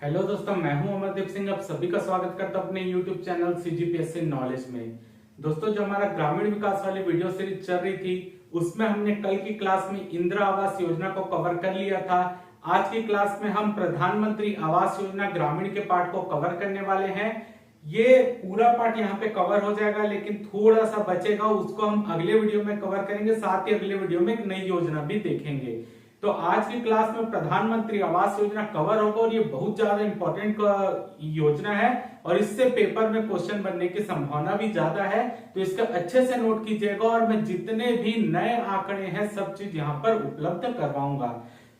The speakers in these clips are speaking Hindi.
हेलो दोस्तों, मैं हूं अमरदीप सिंह। आप सभी का स्वागत करता हूं अपने YouTube चैनल CGPSC नॉलेज में। दोस्तों, जो हमारा ग्रामीण विकास वाली वीडियो सीरीज चल रही थी उसमें हमने कल की क्लास में इंदिरा आवास योजना को कवर कर लिया था। आज की क्लास में हम प्रधानमंत्री आवास योजना ग्रामीण के पार्ट को कवर करने वाले हैं। ये पूरा पार्ट यहाँ पे कवर हो जाएगा, लेकिन थोड़ा सा बचेगा, उसको हम अगले वीडियो में कवर करेंगे। साथ ही अगले वीडियो में एक नई योजना भी देखेंगे। तो आज की क्लास में प्रधानमंत्री आवास योजना कवर होगा और ये बहुत ज्यादा इंपॉर्टेंट योजना है और इससे पेपर में क्वेश्चन बनने की संभावना भी ज्यादा है। तो इसका अच्छे से नोट कीजिएगा और मैं जितने भी नए आंकड़े हैं सब चीज यहाँ पर उपलब्ध करवाऊंगा।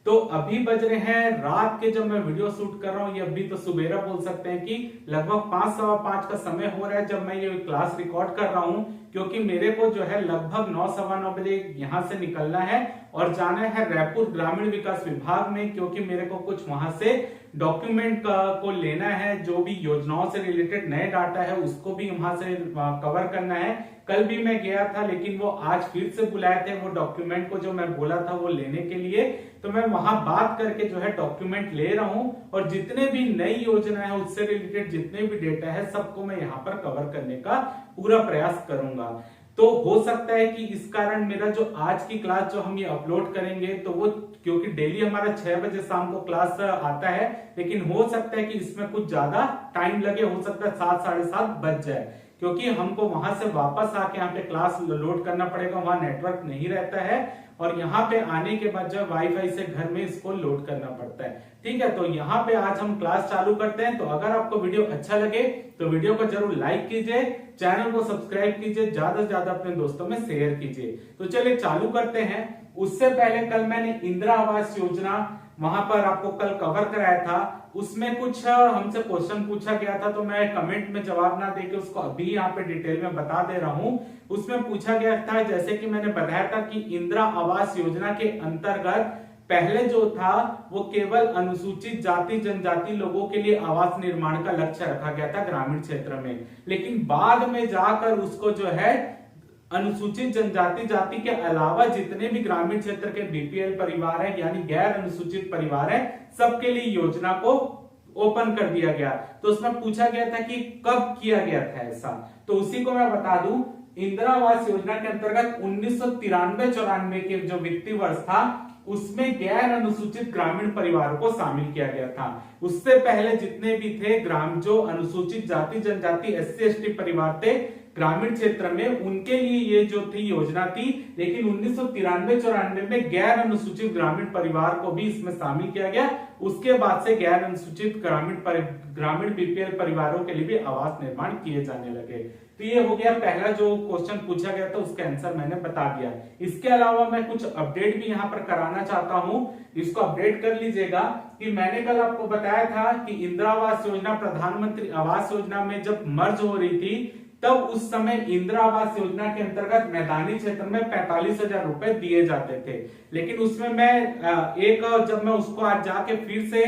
तो अभी बज रहे हैं रात के, जब मैं वीडियो शूट कर रहा हूँ, ये अभी तो सुबेरा बोल सकते हैं कि लगभग 5 सवा 5 का समय हो रहा है जब मैं ये क्लास रिकॉर्ड कर रहा हूँ, क्योंकि मेरे को जो है लगभग 9 सवा 9 बजे यहाँ से निकलना है और जाना है रायपुर ग्रामीण विकास विभाग में, क्योंकि मेरे को कुछ वहां से डॉक्यूमेंट को लेना है। जो भी योजनाओं से रिलेटेड नए डाटा है उसको भी वहां से कवर करना है। कल भी मैं गया था, लेकिन वो आज फिर से बुलाए थे वो डॉक्यूमेंट को जो मैं बोला था वो लेने के लिए। तो मैं वहां बात करके जो है डॉक्यूमेंट ले रहा हूं और जितने भी नई योजना है उससे रिलेटेड जितने भी डेटा है सबको मैं यहाँ पर कवर करने का पूरा प्रयास करूंगा। तो हो सकता है कि इस कारण मेरा जो आज की क्लास जो हम ये अपलोड करेंगे तो वो, क्योंकि डेली हमारा 6 बजे शाम को क्लास आता है, लेकिन हो सकता है कि इसमें कुछ ज्यादा टाइम लगे, हो सकता है 7 साढ़े 7 बज जाए, क्योंकि हमको वहां से वापस आके यहाँ पे क्लास लोड करना पड़ेगा। वहां नेटवर्क नहीं रहता है और यहाँ पे आने के बाद जो वाईफाई से घर में इसको लोड करना पड़ता है। ठीक है, तो यहाँ पे आज हम क्लास चालू करते हैं। तो अगर आपको वीडियो अच्छा लगे तो वीडियो को जरूर लाइक कीजिए, चैनल को सब्सक्राइब कीजिए, ज्यादा से ज्यादा अपने दोस्तों में शेयर कीजिए। तो चलिए चालू करते हैं। उससे पहले कल मैंने इंदिरा आवास योजना वहां पर आपको कल कवर कराया था, उसमें कुछ हमसे क्वेश्चन पूछा गया था, तो मैं कमेंट में जवाब ना देके उसको अभी यहाँ पे डिटेल में बता दे रहा हूँ। उसमें पूछा गया था, जैसे कि मैंने बताया था कि इंदिरा आवास योजना के अंतर्गत पहले जो था वो केवल अनुसूचित जाति जनजाति लोगों के लिए आवास निर्माण का लक्ष्य रखा गया था ग्रामीण क्षेत्र में, लेकिन बाद में जाकर उसको जो है अनुसूचित जनजाति जाति के अलावा जितने भी ग्रामीण क्षेत्र के बीपीएल परिवार है यानी गैर अनुसूचित परिवार है, सबके लिए योजना को ओपन कर दिया गया। तो उसमें पूछा गया था कि कब किया गया था ऐसा, तो उसी को मैं बता दूं। इंदिरा आवास योजना के अंतर्गत 1993-94 के जो वित्तीय वर्ष था उसमें गैर अनुसूचित ग्रामीण परिवारों को शामिल किया गया था। उससे पहले जितने भी थे जो अनुसूचित जाति जनजाति SC ST परिवार थे ग्रामीण क्षेत्र में, उनके लिए ये जो थी योजना थी, लेकिन 1993-94 में गैर अनुसूचित ग्रामीण परिवार को भी इसमें शामिल किया गया। उसके बाद से गैर अनुसूचित ग्रामीण बीपीएल परिवारों के लिए भी आवास निर्माण किए जाने लगे। तो ये हो गया पहला जो क्वेश्चन पूछा गया था, उसका आंसर मैंने बता दिया। इसके अलावा मैं कुछ अपडेट भी यहाँ पर कराना चाहता हूँ, इसको अपडेट कर लीजिएगा कि मैंने कल आपको बताया था कि इंदिरा आवास योजना प्रधानमंत्री आवास योजना में जब मर्ज हो रही थी तब उस समय इंदिरा आवास योजना के अंतर्गत मैदानी क्षेत्र में 45,000 रुपए दिए जाते थे। लेकिन उसमें मैं जब मैं उसको आज जाके फिर से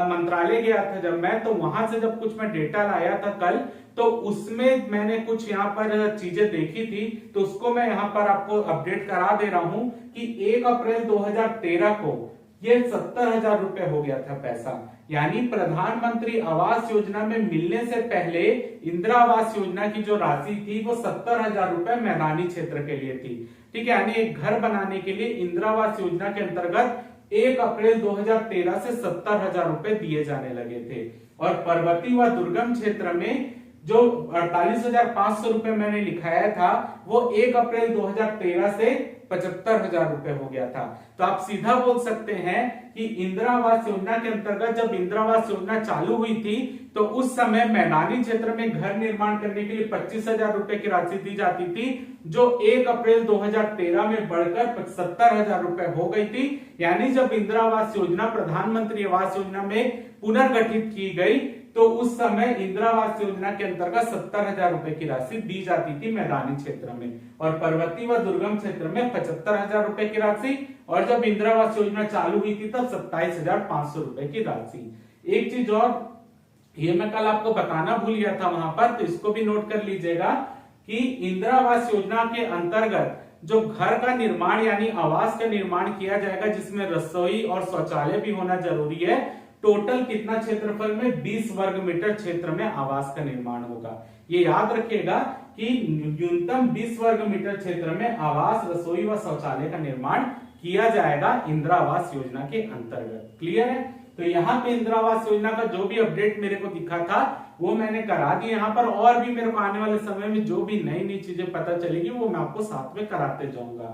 मंत्रालय गया था जब मैं, तो वहां से जब कुछ मैं डेटा लाया था कल, तो उसमें मैंने कुछ यहाँ पर चीजें देखी थी, तो उसको मैं यहाँ पर आपको अपडेट करा दे रहा हूँ कि 1 अप्रैल 2013 को ये 70,000 रुपए हो गया था पैसा। यानी प्रधानमंत्री आवास योजना में मिलने से पहले इंदिरा आवास योजना की जो राशि थी वो 70,000 रुपए मैदानी क्षेत्र के लिए थी। ठीक है, यानी एक घर बनाने के लिए इंदिरा आवास योजना के अंतर्गत 1 अप्रैल 2013 से 70,000 रुपए दिए जाने लगे थे। और पर्वतीय व दुर्गम क्षेत्र में जो 48,500 रुपए मैंने लिखाया था वो 1 अप्रैल 2013 से 75,000 रुपए हो गया था। तो आप सीधा बोल सकते हैं कि इंदिरा आवास योजना के अंतर्गत जब इंदिरा आवास योजना चालू हुई थी तो उस समय मैदानी क्षेत्र में घर निर्माण करने के लिए 25,000 रुपए की राशि दी जाती थी, जो 1 अप्रैल 2013 में बढ़कर 70,000 रुपए हो गई थी। यानी जब इंदिरा आवास योजना प्रधानमंत्री आवास योजना में पुनर्गठित की गई तो उस समय इंदिरा आवास योजना के अंतर्गत 70,000 रुपए की राशि दी जाती थी मैदानी क्षेत्र में, और पर्वतीय व दुर्गम क्षेत्र में 75,000 रुपए की राशि, और जब इंदिरा आवास योजना चालू हुई थी तब 27,500 रुपए की राशि। एक चीज और, ये मैं कल आपको बताना भूल गया था वहां पर, तो इसको भी नोट कर लीजिएगा कि इंदिरा आवास योजना के अंतर्गत जो घर का निर्माण यानी आवास का निर्माण किया जाएगा जिसमें रसोई और शौचालय भी होना जरूरी है, टोटल कितना क्षेत्रफल में 20 वर्ग मीटर क्षेत्र में आवास का निर्माण होगा। ये याद रखिएगा कि न्यूनतम 20 वर्ग मीटर क्षेत्र में आवास, रसोई व शौचालय का निर्माण किया जाएगा इंदिरा आवास योजना के अंतर्गत। क्लियर है? तो यहाँ पे इंदिरा आवास योजना का जो भी अपडेट मेरे को दिखा था वो मैंने करा दी यहाँ पर, और भी मेरे को आने वाले समय में जो भी नई नई चीजें पता चलेगी वो मैं आपको साथ में कराते जाऊंगा।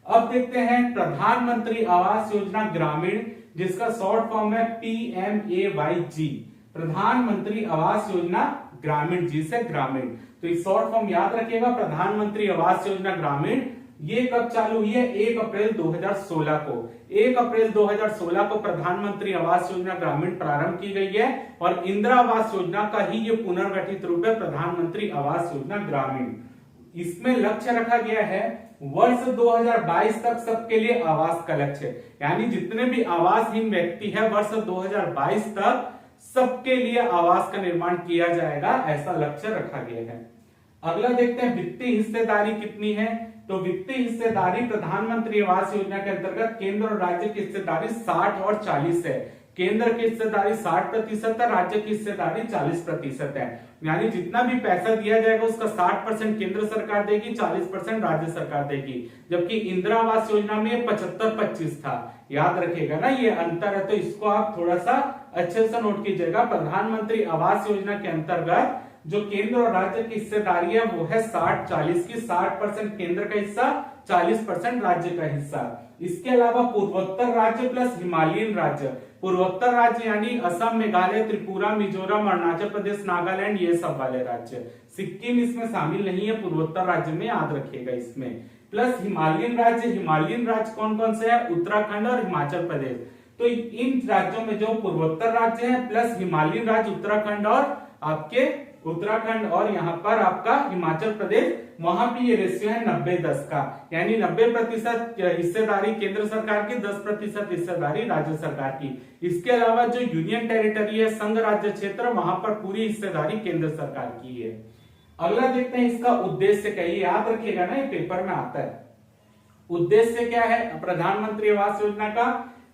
अब देखते हैं प्रधानमंत्री आवास योजना ग्रामीण, जिसका शॉर्ट फॉर्म है PMAYG, प्रधानमंत्री आवास योजना ग्रामीण, जी से ग्रामीण। तो इस शॉर्ट फॉर्म याद रखिएगा, प्रधानमंत्री आवास योजना ग्रामीण। ये कब चालू हुई है? 1 अप्रैल 2016 को। 1 अप्रैल 2016 को प्रधानमंत्री आवास योजना ग्रामीण प्रारंभ की गई है, और इंदिरा आवास योजना का ही ये पुनर्गठित रूप है, प्रधानमंत्री आवास योजना ग्रामीण। इसमें लक्ष्य रखा गया है वर्ष 2022 तक सबके लिए आवास का लक्ष्य, यानी जितने भी आवासहीन व्यक्ति है वर्ष 2022 तक सबके लिए आवास का निर्माण किया जाएगा, ऐसा लक्ष्य रखा गया है। अगला देखते हैं वित्तीय हिस्सेदारी कितनी है। तो वित्तीय हिस्सेदारी प्रधानमंत्री आवास योजना के अंतर्गत केंद्र और राज्य की हिस्सेदारी 60 और 40 है। केंद्र की हिस्सेदारी 60% है, राज्य की हिस्सेदारी 40% है। यानी जितना भी पैसा दिया जाएगा उसका 60% केंद्र सरकार देगी, 40% राज्य सरकार देगी। जबकि इंदिरा आवास योजना में 75-25 था। याद रखिएगा ना, ये अंतर है, तो इसको आप थोड़ा सा अच्छे से नोट कीजिएगा। प्रधानमंत्री आवास योजना के अंतर्गत जो केंद्र और राज्य की हिस्सेदारी है वो है 60-40 की, 60% केंद्र का हिस्सा, 40% राज्य का हिस्सा। इसके अलावा पूर्वोत्तर राज्य प्लस हिमालयन राज्य, पूर्वोत्तर राज्य यानी असम, मेघालय, त्रिपुरा, मिजोरम, अरुणाचल प्रदेश, नागालैंड, ये सब वाले राज्य। सिक्किम इसमें शामिल नहीं है पूर्वोत्तर राज्य में, याद रखिएगा इसमें। प्लस हिमालयन राज्य, हिमालयन राज्य कौन कौन से है? उत्तराखंड और हिमाचल प्रदेश। तो इन राज्यों में जो पूर्वोत्तर राज्य है प्लस हिमालयन राज्य, उत्तराखंड और आपके उत्तराखंड और यहाँ पर आपका हिमाचल प्रदेश, वहां भी ये रेशियो है 90-10 का, यानी 90% हिस्सेदारी केंद्र सरकार की, 10% हिस्सेदारी राज्य सरकार की। इसके अलावा जो यूनियन टेरिटरी है, संघ राज्य क्षेत्र, वहां पर पूरी हिस्सेदारी केंद्र सरकार की है। अगला देखते हैं इसका उद्देश्य क्या है, याद रखिएगा ना, ये पेपर में आता है। उद्देश्य क्या है प्रधानमंत्री आवास योजना का?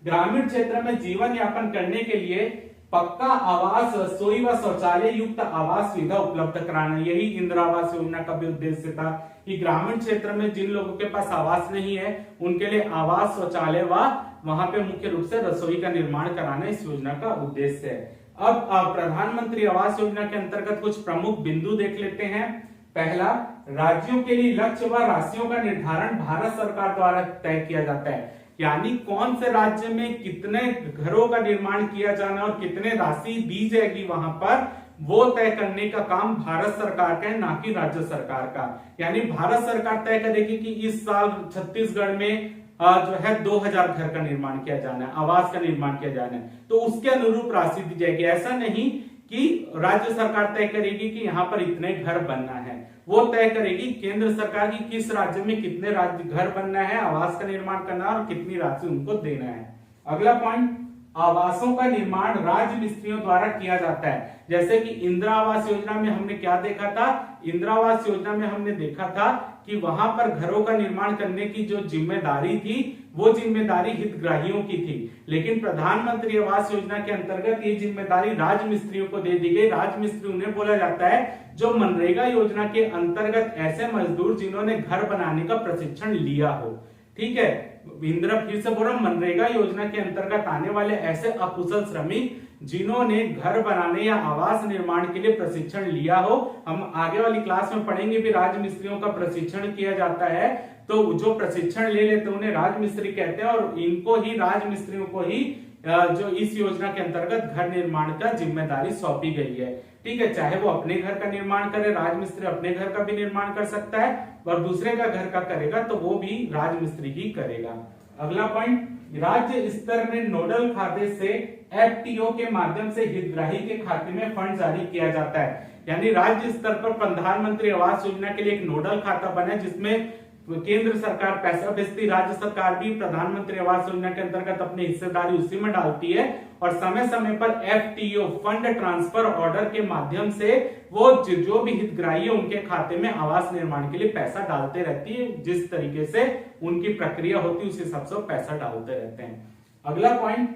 ग्रामीण क्षेत्र में जीवन यापन करने के लिए पक्का आवास, रसोई व शौचालय युक्त आवास सुविधा उपलब्ध कराना, यही इंदिरा आवास योजना का भी उद्देश्य था कि ग्रामीण क्षेत्र में जिन लोगों के पास आवास नहीं है उनके लिए आवास, शौचालय व वहां पे मुख्य रूप से रसोई का निर्माण कराना इस योजना का उद्देश्य है। अब प्रधानमंत्री आवास योजना के अंतर्गत कुछ प्रमुख बिंदु देख लेते हैं। पहला, राज्यों के लिए लक्ष्य व राशियों का निर्धारण भारत सरकार द्वारा तय किया जाता है, यानी कौन से राज्य में कितने घरों का निर्माण किया जाना और कितने राशि दी जाएगी वहां पर, वो तय करने का काम भारत सरकार का है, ना कि राज्य सरकार का। यानी भारत सरकार तय करेगी कि इस साल छत्तीसगढ़ में जो है 2000 घर का निर्माण किया जाना है, आवास का निर्माण किया जाना है, तो उसके अनुरूप राशि दी जाएगी। ऐसा नहीं कि राज्य सरकार तय करेगी कि यहाँ पर इतने घर बनना है, वो तय करेगी केंद्र सरकार की किस राज्य में कितने राज्य घर बनना है, आवास का निर्माण करना है और कितनी राशि उनको देना है। अगला पॉइंट, आवासों का निर्माण राज्य मिस्त्रियों द्वारा किया जाता है। जैसे कि इंदिरा आवास योजना में हमने क्या देखा था? इंदिरा आवास योजना में हमने देखा था कि वहां पर घरों का निर्माण करने की जो जिम्मेदारी थी वो जिम्मेदारी हितग्राहियों की थी, लेकिन प्रधानमंत्री आवास योजना के अंतर्गत ये जिम्मेदारी राज्य मिस्त्रियों को दे दी गई। राज्य मिस्त्री उन्हें बोला जाता है जो मनरेगा योजना के अंतर्गत ऐसे मजदूर जिन्होंने घर बनाने का प्रशिक्षण लिया हो। ठीक है, इंदिरा, फिर से बोल रहा हूं, मनरेगा योजना के अंतर्गत आने वाले ऐसे अकुशल श्रमिक जिन्होंने घर बनाने या आवास निर्माण के लिए प्रशिक्षण लिया हो। हम आगे वाली क्लास में पढ़ेंगे भी राज मिस्त्रियों का प्रशिक्षण किया जाता है, तो जो प्रशिक्षण ले लेते हैं उन्हें राज मिस्त्री कहते हैं, और इनको ही, राज मिस्त्रियों को ही जो इस योजना के अंतर्गत घर निर्माण का जिम्मेदारी सौंपी गई है। ठीक है, चाहे वो अपने घर का निर्माण करे, राजमिस्त्री अपने घर का भी निर्माण कर सकता है, और दूसरे का घर का करेगा तो वो भी राजमिस्त्री ही करेगा। अगला पॉइंट, राज्य स्तर में नोडल खाते से एफटीओ के माध्यम से हितग्राही के खाते में फंड जारी किया जाता है। यानी राज्य स्तर पर प्रधानमंत्री आवास योजना के लिए एक नोडल खाता बना है जिसमें केंद्र सरकार पैसा भेजती, राज्य सरकार भी प्रधानमंत्री आवास योजना के अंतर्गत अपनी हिस्सेदारी उसी में डालती है, और समय समय पर एफटीओ फंड ट्रांसफर ऑर्डर के माध्यम से वो जो भी हितग्राही है उनके खाते में आवास निर्माण के लिए पैसा डालते रहती है। जिस तरीके से उनकी प्रक्रिया होती है उस हिसाब से पैसा डालते रहते हैं। अगला पॉइंट,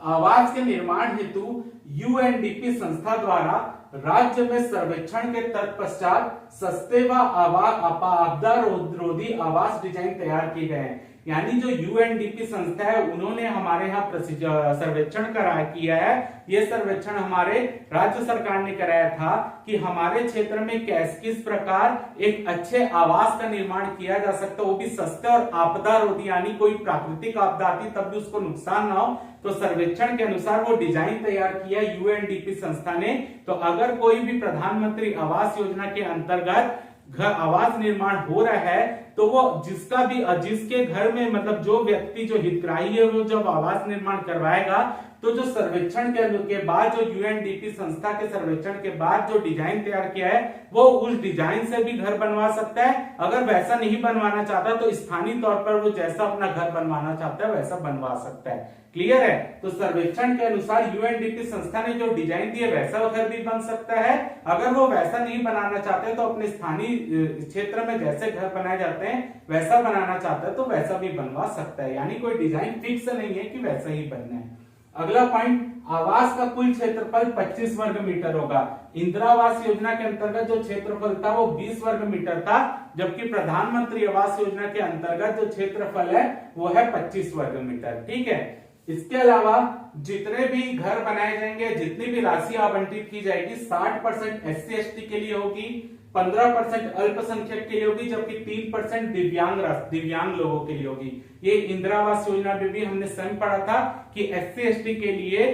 आवास के निर्माण हेतु यूएनडीपी संस्था द्वारा राज्य में सर्वेक्षण के तत्पश्चात सस्ते व आपदा रोधी आवास डिजाइन तैयार किए गए हैं। यानी जो यूएनडीपी संस्था है उन्होंने हमारे यहाँ सर्वेक्षण किया है। ये सर्वेक्षण हमारे राज्य सरकार ने कराया था कि हमारे क्षेत्र में किस प्रकार एक अच्छे आवास का निर्माण किया जा सकता है, वो भी सस्ते और आपदा रोधी, यानी कोई प्राकृतिक आपदा आती तब भी उसको नुकसान ना हो। तो सर्वेक्षण के अनुसार वो डिजाइन तैयार किया यूएनडीपी संस्था ने। तो अगर कोई भी प्रधानमंत्री आवास योजना के अंतर्गत घर आवास निर्माण हो रहा है तो वो जिसके घर में मतलब जो व्यक्ति जो हितग्राही है वो जब आवास निर्माण करवाएगा तो जो सर्वेक्षण के बाद जो यूएनडीपी संस्था के सर्वेक्षण के बाद जो डिजाइन तैयार किया है वो उस डिजाइन से भी घर बनवा सकता है। अगर वैसा नहीं बनवाना चाहता तो स्थानीय तौर पर वो जैसा अपना घर बनवाना चाहता है वैसा बनवा सकता है। क्लियर है? तो सर्वेक्षण के अनुसार यूएनडीपी संस्था ने जो डिजाइन दिए वैसा घर भी बन सकता है। अगर वो वैसा नहीं बनाना चाहते तो अपने स्थानीय क्षेत्र में जैसे घर बनाए जाते हैं वैसा बनाना चाहता है तो वैसा भी बनवा सकता है। यानी कोई डिजाइन फिक्स नहीं है कि वैसा ही बनना है। अगला पॉइंट, आवास का कुल क्षेत्रफल 25 वर्ग मीटर होगा। इंदिरा आवास योजना के अंतर्गत जो क्षेत्रफल था वो 20 वर्ग मीटर था, जबकि प्रधानमंत्री आवास योजना के अंतर्गत जो क्षेत्रफल है वो है 25 वर्ग मीटर। ठीक है। इसके अलावा जितने भी घर बनाए जाएंगे, जितनी भी राशि आवंटित की जाएगी 60% SC/ST के लिए होगी, 15% अल्पसंख्यक के लिए होगी, जबकि 3% दिव्यांग लोगों के लिए होगी। ये इंदिरा आवास योजना में भी हमने स्वयं पढ़ा था कि SC/ST के लिए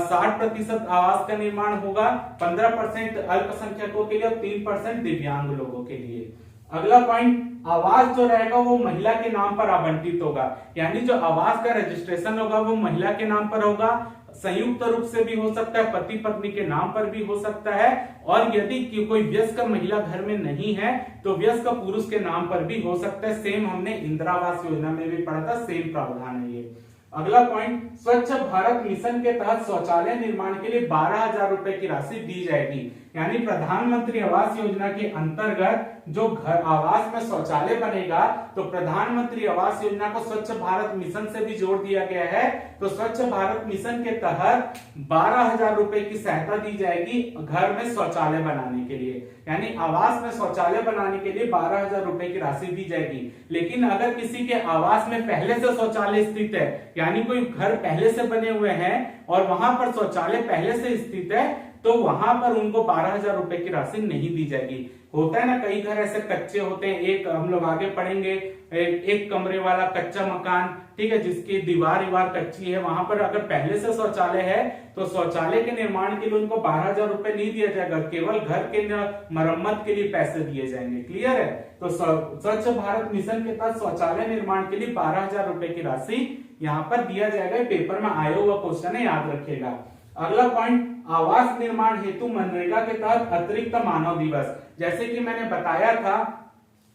60% आवास का निर्माण होगा, 15% अल्पसंख्यकों के लिए और 3% दिव्यांग लोगों के लिए। अगला पॉइंट, आवास जो रहेगा वो महिला के नाम पर आवंटित होगा। यानी जो आवास का रजिस्ट्रेशन होगा वो महिला के नाम पर होगा। संयुक्त रूप से भी हो सकता है, पति पत्नी के नाम पर भी हो सकता है, और यदि कोई वयस्क महिला घर में नहीं है तो वयस्क पुरुष के नाम पर भी हो सकता है। सेम हमने इंदिरा आवास योजना में भी पढ़ा था, सेम प्रावधान है ये। अगला पॉइंट, स्वच्छ भारत मिशन के तहत शौचालय निर्माण के लिए 12,000 रुपए की राशि दी जाएगी। यानी प्रधानमंत्री आवास योजना के अंतर्गत जो घर आवास में शौचालय बनेगा तो प्रधानमंत्री आवास योजना को स्वच्छ भारत मिशन से भी जोड़ दिया गया है। तो स्वच्छ भारत मिशन के तहत 12,000 रुपए की सहायता दी जाएगी घर में शौचालय बनाने के लिए। यानी आवास में शौचालय बनाने के लिए 12,000 रुपए की राशि दी जाएगी। लेकिन अगर किसी के आवास में पहले से शौचालय स्थित है, यानी कोई घर पहले से बने हुए हैं और वहां पर शौचालय पहले से स्थित है, तो वहां पर उनको 12,000 रुपए की राशि नहीं दी जाएगी। होता है ना, कई घर ऐसे कच्चे होते हैं, एक हम लोग आगे पढ़ेंगे, एक कमरे वाला कच्चा मकान, ठीक है, जिसकी दीवार कच्ची है, वहां पर अगर पहले से शौचालय है तो शौचालय के निर्माण के लिए उनको 12,000 रुपए नहीं दिया जाएगा, केवल घर के मरम्मत के लिए पैसे दिए जाएंगे। क्लियर है? तो स्वच्छ भारत मिशन के तहत शौचालय निर्माण के लिए 12,000 रुपए की राशि यहाँ पर दिया जाएगा। पेपर में आया हुआ क्वेश्चन है, याद रखिएगा। अगला पॉइंट, आवास निर्माण हेतु मनरेगा के तहत अतिरिक्त मानव दिवस। जैसे कि मैंने बताया था,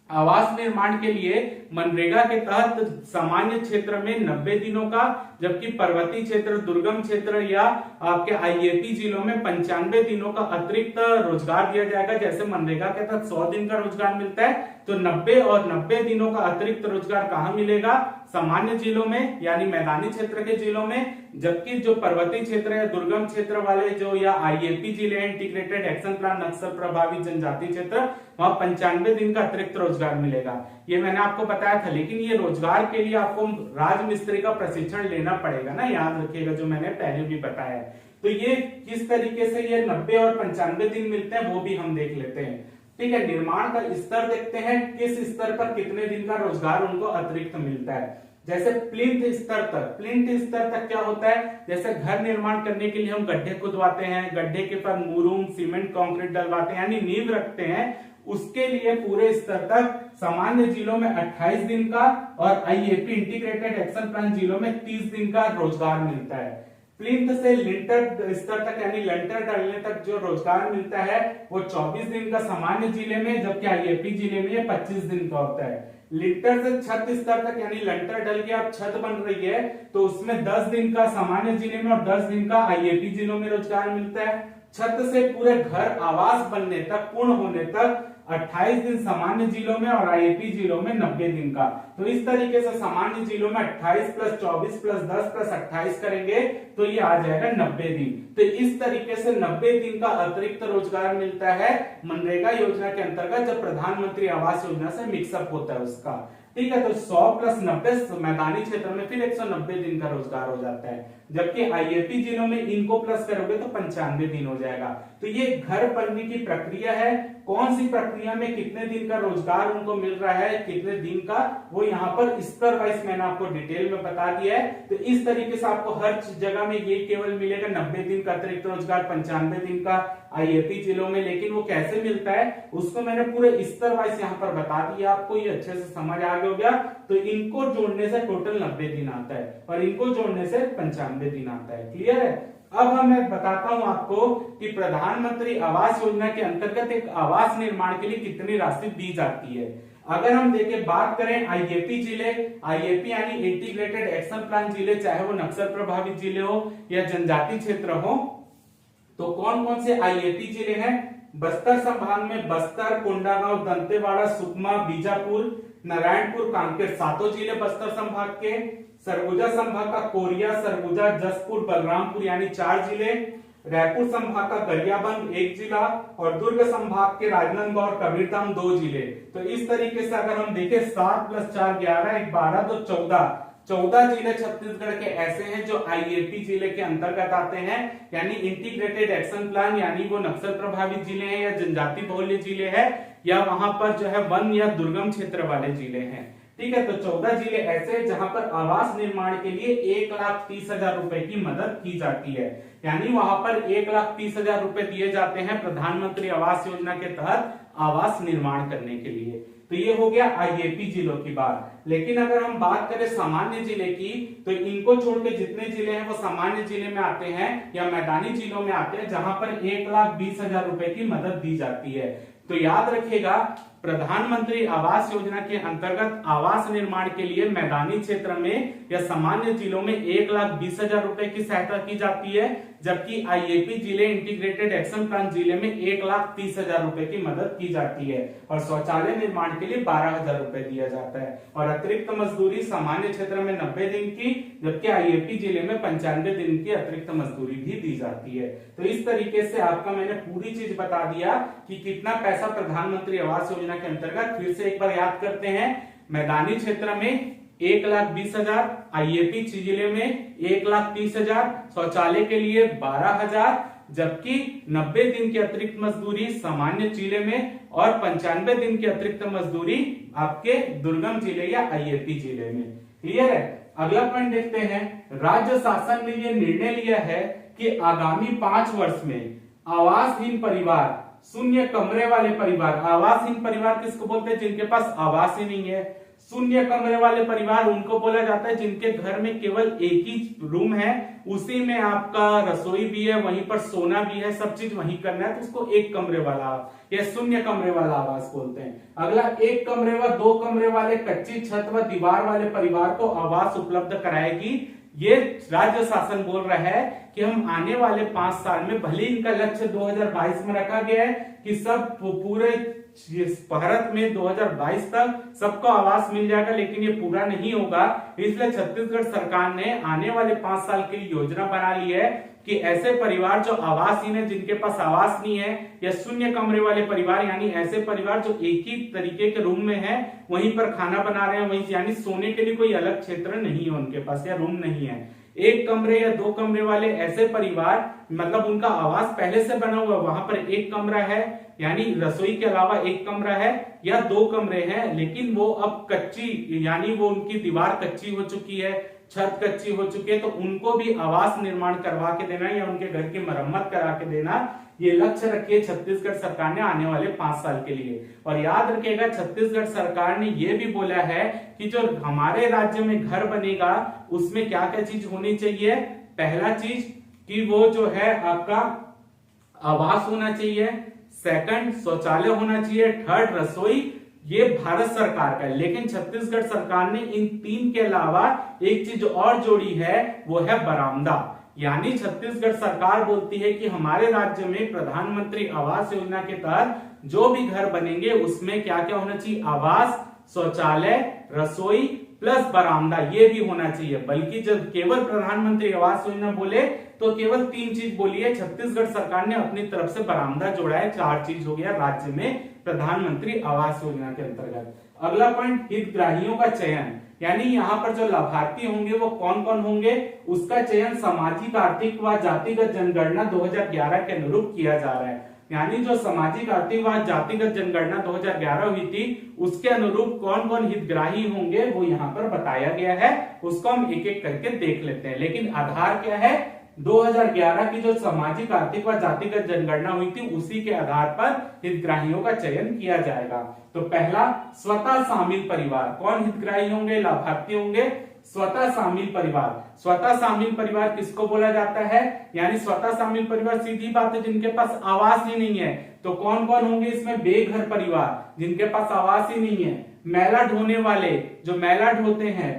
आवास निर्माण के लिए मनरेगा के तहत सामान्य क्षेत्र में 90 दिनों का, जबकि पर्वतीय क्षेत्र, दुर्गम क्षेत्र या आपके आईएपी जिलों में 95 दिनों का अतिरिक्त रोजगार दिया जाएगा। जैसे मनरेगा के तहत 100 दिन का रोजगार मिलता है, तो 90 दिनों का अतिरिक्त रोजगार कहाँ मिलेगा? सामान्य जिलों में, यानी मैदानी क्षेत्र के जिलों में। जबकि जो पर्वतीय क्षेत्र है, दुर्गम क्षेत्र वाले जो या आईएपी जिले, इंटीग्रेटेड एक्शन प्लान नक्सल प्रभावित जनजाति क्षेत्र, वहां 95 दिन का अतिरिक्त रोजगार मिलेगा। ये मैंने आपको बताया था। लेकिन ये रोजगार के लिए आपको राजमिस्त्री का प्रशिक्षण लेना पड़ेगा ना, याद रखिएगा, जो मैंने पहले भी बताया। तो ये किस तरीके से ये 90 और 95 दिन मिलते हैं वो भी हम देख लेते हैं। ठीक है, निर्माण का स्तर देखते हैं, किस स्तर पर कितने दिन का रोजगार उनको अतिरिक्त मिलता है। जैसे प्लिंथ स्तर तक क्या होता है? जैसे घर निर्माण करने के लिए हम गड्ढे खुदवाते हैं, गड्ढे के पर मुरूम, सीमेंट, कंक्रीट डलवाते हैं, यानी नींव रखते हैं, उसके लिए पूरे स्तर तक सामान्य जिलों में 28 दिन का और आईएपी इंटीग्रेटेड एक्शन प्लान जिलों में 30 दिन का रोजगार मिलता है। प्लिंथ से लिंटर स्तर तक, यानी लिंटर डालने तक जो रोजगार मिलता है वो 24 दिन का सामान्य जिले में, जबकि आईएपी जिले में 25 दिन का होता है। लिंटर से छत स्तर तक, यानी लिंटर डल के अब छत बन रही है तो उसमें 10 दिन का सामान्य जिले में और 10 दिन का आईएपी जिलों में रोजगार मिलता है। छत से पूरे घर आवास बनने तक, पूर्ण होने तक 28 दिन सामान्य जिलों में और आईएपी जिलों में 90 दिन का। तो इस तरीके से सामान्य जिलों में 28 प्लस 24 प्लस 10 प्लस 28 करेंगे तो ये आ जाएगा 90 दिन। तो इस तरीके से 90 दिन का अतिरिक्त रोजगार मिलता है मनरेगा योजना के अंतर्गत, जब प्रधानमंत्री आवास योजना से मिक्सअप होता है उसका। ठीक है, तो 100 प्लस 90 मैदानी क्षेत्र में फिर 190 दिन का रोजगार हो जाता है, जबकि आईएपी जिलों में इनको प्लस करोगे तो 95 दिन हो जाएगा। तो ये घर बनने की प्रक्रिया है, कौन सी प्रक्रिया में कितने दिन का रोजगार उनको मिल रहा है, कितने दिन का, वो यहाँ पर स्तर वाइज मैंने आपको डिटेल में बता दिया है। तो इस तरीके से आपको हर जगह में ये केवल मिलेगा 90 दिन का अतिरिक्त रोजगार, 95 दिन का आईएपी जिलों में। लेकिन वो कैसे मिलता है उसको मैंने पूरे स्तर वाइज यहाँ पर बता दिया, आपको ये अच्छे से समझ आ गया। तो इनको जोड़ने से टोटल 90 दिन आता है और इनको जोड़ने से 95 दिन आता है। क्लियर है? अब मैं बताता हूं आपको कि प्रधानमंत्री आवास योजना के अंतर्गत एक आवास निर्माण के लिए कितनी राशि दी जाती है। अगर हम देखें, बात करें आईएपी जिले, आईएपी यानी इंटीग्रेटेड एक्शन प्लान जिले, चाहे वो नक्सल प्रभावित जिले हो या जनजाति क्षेत्र हो, तो कौन कौन से आईएपी जिले हैं? बस्तर संभाग में बस्तर, कोंडागांव, दंतेवाड़ा, सुकमा, बीजापुर, नारायणपुर, कांकेर, 7 जिले बस्तर संभाग के। सरगुजा संभाग का कोरिया, सरगुजा, जसपुर, बलरामपुर यानी 4 जिले। रायपुर संभाग का गरियाबंद 1 जिला और दुर्ग संभाग के राजनांदगांव और कबीरधाम 2 जिले। तो इस तरीके से अगर हम देखें 7 प्लस 4 11 12 तो 14 जिले छत्तीसगढ़ के ऐसे हैं जो आईएपी जिले के अंतर्गत आते हैं, यानी इंटीग्रेटेड एक्शन प्लान, यानी वो नक्सल प्रभावित जिले हैं या जनजाति बहुल्य जिले हैं या वहां पर जो है वन या दुर्गम क्षेत्र वाले जिले हैं। ठीक है, तो 14 जिले ऐसे हैं जहां पर आवास निर्माण के लिए 1,30,000 रुपए की मदद की जाती है, यानी वहां पर 1,30,000 रुपए दिए जाते हैं प्रधानमंत्री आवास योजना के तहत आवास निर्माण करने के लिए। तो ये हो गया आईएपी जिलों की बात। लेकिन अगर हम बात करें सामान्य जिले की, तो इनको छोड़ के जितने जिले हैं वो सामान्य जिले में आते हैं या मैदानी जिलों में आते हैं, जहां पर 1,20,000 रुपए की मदद दी जाती है। तो याद रखिएगा, प्रधानमंत्री आवास योजना के अंतर्गत आवास निर्माण के लिए मैदानी क्षेत्र में या सामान्य जिलों में 1,20,000 रुपए की सहायता की जाती है, जबकि आईएपी जिले इंटीग्रेटेड एक्शन प्लान जिले में 1,30,000 रुपए की मदद की जाती है और शौचालय निर्माण के लिए 12,000 रुपए दिया जाता है। और अतिरिक्त मजदूरी सामान्य क्षेत्र में 90 दिन की, जबकि आईएपी जिले में 95 दिन की अतिरिक्त मजदूरी भी दी जाती है। तो इस तरीके से आपका मैंने पूरी चीज बता दिया कि कितना पैसा प्रधानमंत्री आवास योजना के अंतर्गत। फिर से एक बार याद करते हैं, मैदानी क्षेत्र में 1,20,000, आईएपी जिले में 1,30,000, शौचालय के लिए 12,000, जबकि 90 दिन की अतिरिक्त मजदूरी सामान्य जिले में और 95 दिन की अतिरिक्त मजदूरी आपके दुर्गम जिले या आईएपी जिले में। क्लियर है? अगला पॉइंट देखते हैं। राज्य शासन ने यह निर्णय लिया है कि आगामी 5 वर्ष में आवासहीन परिवार, शून्य कमरे वाले परिवार, आवासहीन परिवार किसको बोलते हैं? जिनके पास आवास ही नहीं है। शून्य कमरे वाले परिवार उनको बोला जाता है जिनके घर में केवल एक ही रूम है, उसी में आपका रसोई भी है, वहीं पर सोना भी है, सब चीज वहीं करना है, तो उसको एक कमरे वाला या शून्य कमरे वाला आवास बोलते हैं। अगला, एक कमरे व 2 कमरे वाले कच्ची छत व दीवार वाले परिवार को आवास उपलब्ध कराएगी। ये राज्य शासन बोल रहा है कि हम आने वाले 5 साल में, भले इनका लक्ष्य 2022 में रखा गया है कि सब पूरे भारत में 2022 तक सबको आवास मिल जाएगा, लेकिन ये पूरा नहीं होगा। इसलिए छत्तीसगढ़ सरकार ने आने वाले 5 साल की योजना बना ली है कि ऐसे परिवार जो आवासहीन है, जिनके पास आवास नहीं है, या शून्य कमरे वाले परिवार, यानी ऐसे परिवार जो एक ही तरीके के रूम में है, वहीं पर खाना बना रहे हैं, वहीं यानी सोने के लिए कोई अलग क्षेत्र नहीं है उनके पास या रूम नहीं है। 1 कमरे या 2 कमरे वाले ऐसे परिवार, मतलब उनका आवास पहले से बना हुआ, वहां पर 1 कमरा है, यानी रसोई के अलावा 1 कमरा है, या 2 कमरे हैं, लेकिन वो अब कच्ची, यानी वो उनकी दीवार कच्ची हो चुकी है, छत कच्ची हो चुकी है, तो उनको भी आवास निर्माण करवा के देना या उनके घर की मरम्मत करा के देना, ये लक्ष्य रखिए छत्तीसगढ़ सरकार ने आने वाले 5 साल के लिए। और याद रखिएगा, छत्तीसगढ़ सरकार ने ये भी बोला है कि जो हमारे राज्य में घर बनेगा उसमें क्या क्या चीज होनी चाहिए। पहला चीज कि वो जो है आपका आवास होना चाहिए, सेकंड शौचालय होना चाहिए, थर्ड रसोई, ये भारत सरकार का है। लेकिन छत्तीसगढ़ सरकार ने इन 3 के अलावा एक चीज और जोड़ी है, वो है बरामदा। यानी छत्तीसगढ़ सरकार बोलती है कि हमारे राज्य में प्रधानमंत्री आवास योजना के तहत जो भी घर बनेंगे उसमें क्या क्या होना चाहिए, आवास, शौचालय, रसोई प्लस बरामदा, ये भी होना चाहिए। बल्कि जब केवल प्रधानमंत्री आवास योजना बोले तो केवल 3 चीज बोली है, छत्तीसगढ़ सरकार ने अपनी तरफ से बरामदा जोड़ा है, 4 चीज हो गया राज्य में प्रधानमंत्री आवास योजना के अंतर्गत। अगला पॉइंट, हितग्राहियों का चयन, यानी यहाँ पर जो लाभार्थी होंगे वो कौन कौन होंगे, उसका चयन सामाजिक, आर्थिक व जातिगत जनगणना 2011 के अनुरूप किया जा रहा है। यानी जो सामाजिक, आर्थिक व जातिगत जनगणना 2011 हुई थी उसके अनुरूप कौन कौन हितग्राही होंगे वो यहाँ पर बताया गया है, उसको हम एक एक करके देख लेते हैं। लेकिन आधार क्या है, 2011 की जो सामाजिक, आर्थिक व जातिगत जनगणना हुई थी उसी के आधार पर हितग्राहियों का चयन किया जाएगा। तो पहला, स्वतः शामिल परिवार, कौन हितग्राही होंगे, लाभार्थी होंगे, स्वतः शामिल परिवार। स्वतः शामिल परिवार किसको बोला जाता है, यानी स्वतः शामिल परिवार सीधी बात है जिनके पास आवास ही नहीं है। तो कौन कौन होंगे इसमें, बेघर परिवार जिनके पास आवास ही नहीं है, मैला ढोने वाले जो मैला ढोते हैं,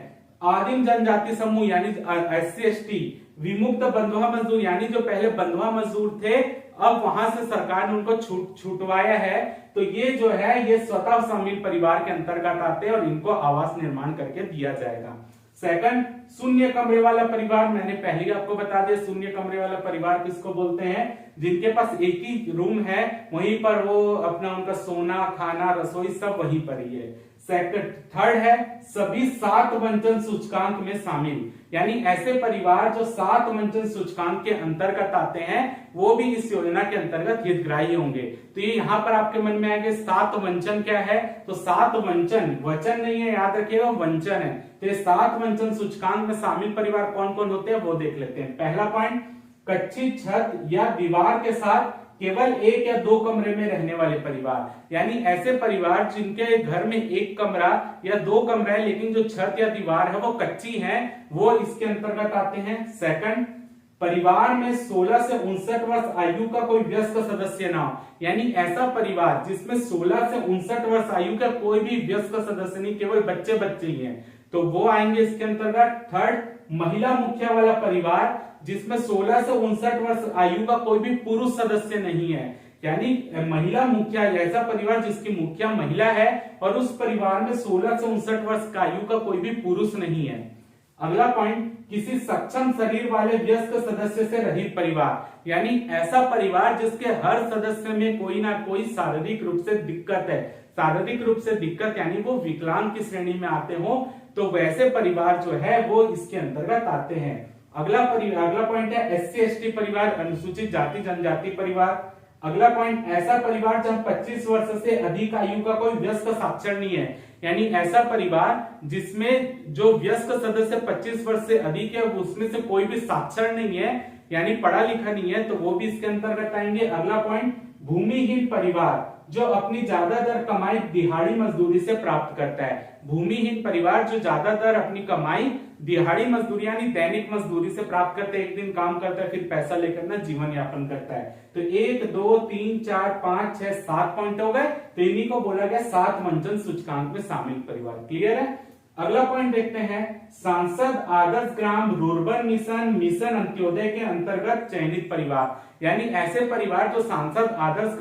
आदिम जनजाति समूह यानी SC ST, विमुक्त बंधुआ मजदूर यानी जो पहले बंधुआ मजदूर थे अब वहां से सरकार ने उनको छुटवाया है, तो ये जो है ये स्वतः शामिल परिवार के अंतर्गत आते हैं और इनको आवास निर्माण करके दिया जाएगा। सेकंड, शून्य कमरे वाला परिवार, मैंने पहले ही आपको बता दिया शून्य कमरे वाला परिवार किसको बोलते हैं, जिनके पास एक ही रूम है, वहीं पर वो अपना उनका सोना, खाना, रसोई सब वहीं पर ही है। सेकंड, थर्ड है सभी 7 वंचन सूचकांक में शामिल, यानी ऐसे परिवार जो 7 वंचन सूचकांक के अंतर्गत आते हैं वो भी इस योजना के अंतर्गत हितग्राही होंगे। तो ये यहाँ पर आपके मन में आएगा 7 वंचन क्या है, तो 7 वंचन, वचन नहीं है याद रखिएगा, वंचन है। तो ये 7 वंचन सूचकांक में शामिल परिवार कौन कौन होते हैं वो देख लेते हैं। पहला पॉइंट, कच्ची छत या दीवार के साथ केवल 1 या 2 कमरे में रहने वाले परिवार, यानी ऐसे परिवार जिनके घर में 1 कमरा या 2 कमरा है लेकिन जो छत या दीवार है वो कच्ची है, वो इसके अंतर्गत आते हैं। सेकंड, परिवार में 16 से 59 वर्ष आयु का कोई वयस्क सदस्य ना हो, यानी ऐसा परिवार जिसमें 16 से 59 वर्ष आयु का कोई भी वयस्क सदस्य नहीं, केवल बच्चे बच्चे ही हैं, तो वो आएंगे इसके अंतर्गत। थर्ड, महिला मुखिया वाला परिवार जिसमें 16 से 59 वर्ष आयु का कोई भी पुरुष सदस्य नहीं है, यानी महिला मुखिया, ऐसा परिवार जिसकी मुखिया महिला है और उस परिवार में 16 से 59 वर्ष का आयु का कोई भी पुरुष नहीं है। अगला पॉइंट, किसी सक्षम शरीर वाले वयस्क सदस्य से रहित परिवार, यानी ऐसा परिवार जिसके हर सदस्य में कोई ना कोई शारीरिक रूप से दिक्कत है, शारीरिक रूप से दिक्कत यानी वो विकलांग की श्रेणी में आते हो, तो वैसे परिवार जो है वो इसके अंतर्गत आते हैं। अगला पॉइंट है SC ST परिवार, अनुसूचित जाति जनजाति परिवार। अगला पॉइंट, ऐसा परिवार जहां 25 वर्ष से अधिक आयु का कोई वयस्क साक्षर नहीं है, यानी ऐसा परिवार जिसमें जो वयस्क सदस्य 25 वर्ष से अधिक है उसमें से कोई भी साक्षर नहीं है, यानी पढ़ा लिखा नहीं है, तो वो भी इसके अंतर्गत आएंगे। अगला पॉइंट, भूमिहीन परिवार जो अपनी ज्यादातर कमाई दिहाड़ी मजदूरी से प्राप्त करता है, भूमिहीन परिवार जो ज्यादातर अपनी कमाई दिहाड़ी मजदूरी यानी दैनिक मजदूरी से प्राप्त करते हैं, एक दिन काम करता है फिर पैसा लेकर ना जीवन यापन करता है। तो 1 2 3 4 5 6 7 पॉइंट हो गए, तो इन्हीं को बोला गया 7 वंचन सूचकांक में शामिल परिवार। क्लियर है। अगला पॉइंट देखते हैं, सांसद आदर्श ग्राम रूर्बन मिशन अंत्योदय के अंतर्गत चयनित परिवार, यानी ऐसे परिवार जो सांसद आदर्श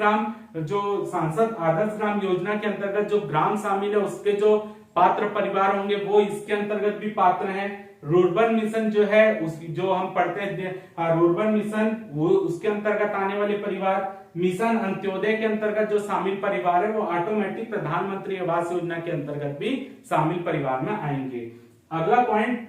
ग्राम योजना के अंतर्गत जो ग्राम शामिल है उसके जो पात्र परिवार होंगे वो इसके अंतर्गत भी पात्र हैं। रूर्बन मिशन जो है जो हम पढ़ते हैं रूर्बन मिशन, वो उसके अंतर्गत आने वाले परिवार। मिशन अंत्योदय के अंतर्गत जो शामिल परिवार है वो ऑटोमेटिक प्रधानमंत्री आवास योजना के अंतर्गत भी शामिल परिवार में आएंगे। अगला पॉइंट,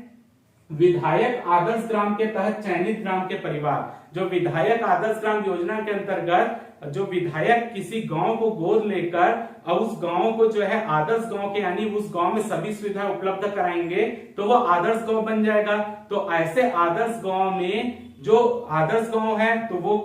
विधायक आदर्श ग्राम के तहत चयनित ग्राम के परिवार, जो विधायक आदर्श ग्राम योजना के अंतर्गत जो विधायक किसी गांव को गोद लेकर और उस गांव को जो है आदर्श गांव के यानी उस गांव में सभी सुविधाएं उपलब्ध कराएंगे तो वो आदर्श गांव बन जाएगा। तो ऐसे आदर्श गांव में जो आदर्श गांव है तो वो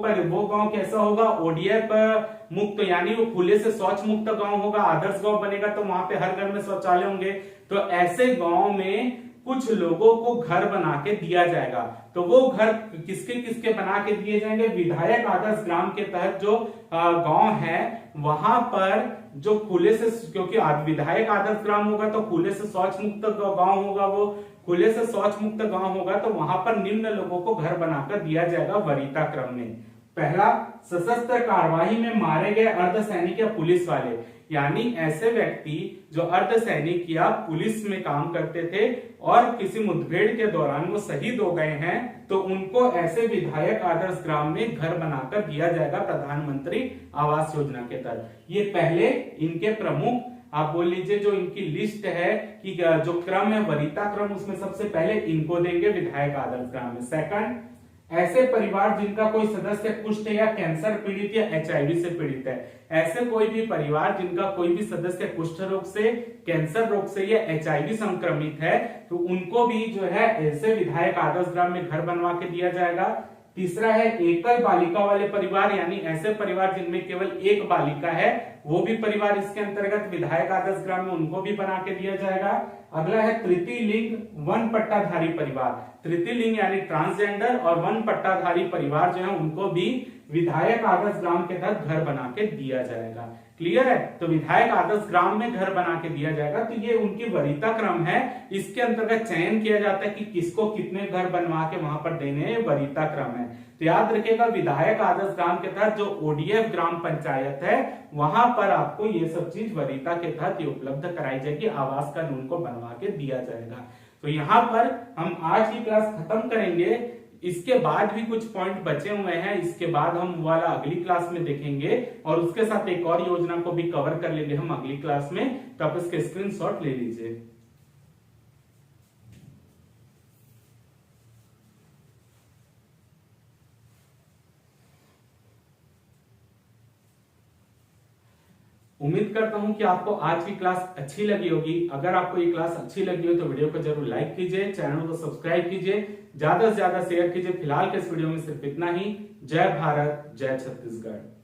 गांव कैसा होगा, ODF मुक्त यानी वो खुले से शौच मुक्त गांव होगा, आदर्श गांव बनेगा तो वहां पे हर घर में शौचालय होंगे। तो ऐसे गांव में कुछ लोगों को घर बना के दिया जाएगा, तो वो घर किसके किसके बना के दिए जाएंगे, विधायक आदर्श ग्राम के तहत जो गांव है वहां पर जो खुले से, क्योंकि विधायक आदर्श ग्राम होगा तो खुले से शौच मुक्त गांव होगा, वो खुले से शौच मुक्त गांव होगा तो वहां पर निम्न लोगों को घर बनाकर दिया जाएगा वरीयता क्रम में। पहला सशस्त्र कार्यवाही में मारे गए अर्धसैनिक या पुलिस वाले, यानी ऐसे व्यक्ति जो अर्धसैनिक या पुलिस में काम करते थे और किसी मुठभेड़ के दौरान वो शहीद हो गए हैं, तो उनको ऐसे विधायक आदर्श ग्राम में घर बनाकर दिया जाएगा प्रधानमंत्री आवास योजना के तहत। ये पहले इनके प्रमुख, आप बोल लीजिए जो इनकी लिस्ट है कि जो क्रम है वरीयता क्रम, उसमें सबसे पहले इनको देंगे विधायक आदर्श ग्राम में। सेकंड, ऐसे परिवार जिनका कोई सदस्य कुष्ठ या कैंसर पीड़ित या एचआईवी से पीड़ित है, ऐसे कोई भी परिवार जिनका कोई भी सदस्य कुष्ठ रोग से, कैंसर रोग से या एचआईवी संक्रमित है, तो उनको भी जो है ऐसे विधायक आदर्श ग्राम में घर बनवा के दिया जाएगा। तीसरा है एकल बालिका वाले परिवार, यानी ऐसे परिवार जिनमें केवल एक बालिका है, वो भी परिवार इसके अंतर्गत विधायक आदर्श ग्राम में उनको भी बना के दिया जाएगा। अगला है तृतीय लिंग वन पट्टाधारी परिवार, तृतीय लिंग यानी ट्रांसजेंडर और वन पट्टाधारी परिवार जो है उनको भी विधायक आदर्श ग्राम के तहत घर बना के दिया जाएगा। क्लियर है? तो विधायक आदर्श ग्राम में घर बना के दिया जाएगा। तो ये उनकी वरीयता क्रम है, इसके अंतर्गत चयन किया जाता है कि किसको कितने घर बनवा के वहां पर देने हैं, वरीयता क्रम है। तो याद रखिएगा विधायक आदर्श ग्राम के तहत जो ओडीएफ ग्राम पंचायत है वहां पर आपको ये सब चीज वरीयता के तहत ये उपलब्ध कराई जाएगी, आवास का उनको बनवा के दिया जाएगा। तो यहाँ पर हम आज की क्लास खत्म करेंगे। इसके बाद भी कुछ पॉइंट बचे हुए हैं, इसके बाद हम वाला अगली क्लास में देखेंगे और उसके साथ एक और योजना को भी कवर कर लेंगे हम अगली क्लास में। तो आप इसके स्क्रीनशॉट ले लीजिए। उम्मीद करता हूं कि आपको आज की क्लास अच्छी लगी होगी। अगर आपको ये क्लास अच्छी लगी हो तो वीडियो को जरूर लाइक कीजिए, चैनल को सब्सक्राइब कीजिए, ज्यादा से ज्यादा शेयर कीजिए। फिलहाल के इस वीडियो में सिर्फ इतना ही। जय भारत, जय छत्तीसगढ़।